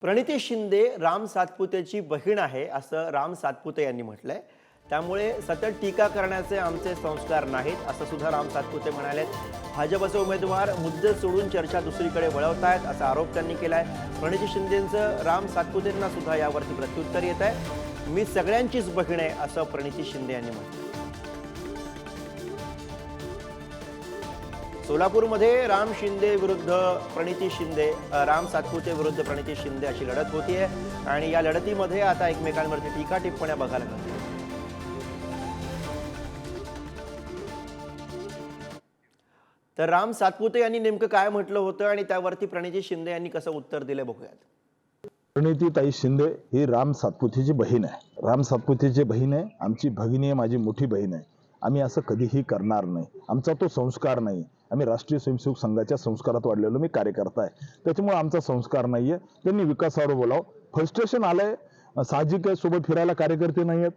प्रणिती शिंदे राम सातपुतेची बहीण आहे असं राम सातपुते यांनी म्हटलंय। त्यामुळे सतत टीका करण्याचे आमचे संस्कार नाहीत असं सुद्धा राम सातपुते म्हणाले। भाजपचे उमेदवार मुद्दे सोडून चर्चा दुसरीकडे वळवतायत असा आरोप त्यांनी केलाय। प्रणिती शिंदेंचं राम सातपुतेंना सुद्धा यावरती प्रत्युत्तर येत आहे। मी सगळ्यांचीच बहीण आहे असं प्रणिती शिंदे यांनी म्हटलं। सोलापूरमध्ये राम शिंदे विरुद्ध प्रणिती शिंदे, राम सातपुते विरुद्ध प्रणिती शिंदे अशी लढत होतीये आणि या लढतीमध्ये आता एकमेकांवरती टीका टिप्पण्या बघायला मिळतात। तर राम सातपुते यांनी नेमकं काय म्हटलं होतं आणि त्यावरती प्रणिती शिंदे यांनी कसं उत्तर दिले बघूयात। प्रणितीताई शिंदे ही राम सातपुतेची बहीण आहे। राम सातपुतेची बहीण आहे, आमची भगिनी आहे, माझी मोठी बहीण आहे। आम्ही असं कधीही करणार नाही, आमचा तो संस्कार नाही। आम्ही राष्ट्रीय स्वयंसेवक संघाच्या संस्कारात वाढलेलो मी कार्यकर्ता आहे, त्याच्यामुळे आमचा संस्कार नाहीये। त्यांनी विकासावर बोलावं, फ्रस्ट्रेशन आलंय, साहजिक आहे। सोबत फिरायला कार्यकर्ते नाही आहेत,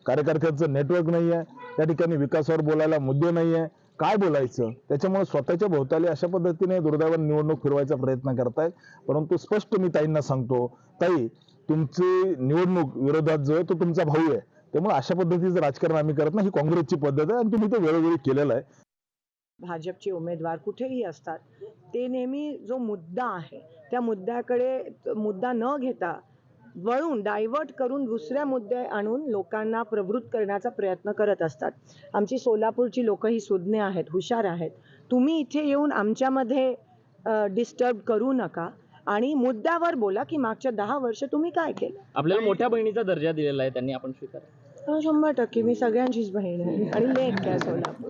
कार्यकर्त्यांचं नेटवर्क नाही आहे, त्या ठिकाणी विकासावर बोलायला मुद्दे नाही आहे, काय बोलायचं। त्याच्यामुळे स्वतःच्या भोवताली अशा पद्धतीने दुर्दैवाने निवडणूक फिरवायचा प्रयत्न करतायत। परंतु स्पष्ट मी ताईंना सांगतो, ताई तुमची निवडणूक विरोधात जो आहे तो तुमचा भाऊ आहे, त्यामुळे अशा पद्धतीचं राजकारण आम्ही करत नाही। ही काँग्रेसची पद्धत आहे आणि तुम्ही ते वेळोवेळी केलेलं आहे। भाजपचे उमेदवार कुठेही असतात, ते नेहमी जो मुद्दा आहे त्या मुद्द्याकडे मुद्दा न घेता वळून डायव्हर्ट करून दुसऱ्या मुद्दे आणून लोकांना प्रवृत्त करण्याचा प्रयत्न करत असतात। आमची सोलापूरची लोक ही सुज्ञ आहेत, हुशार आहेत। तुम्ही इथे येऊन आमच्यामध्ये डिस्टर्ब करू नका आणि मुद्द्यावर बोला की मागच्या 10 वर्ष तुम्ही काय केलं। आपल्याला मोठ्या बहिणीचा दर्जा दिलेला आहे त्यांनी, आपण स्वीकार 100% मी सगळ्यांचीच बहीण आहे आणि लेक आहे सोलापूर।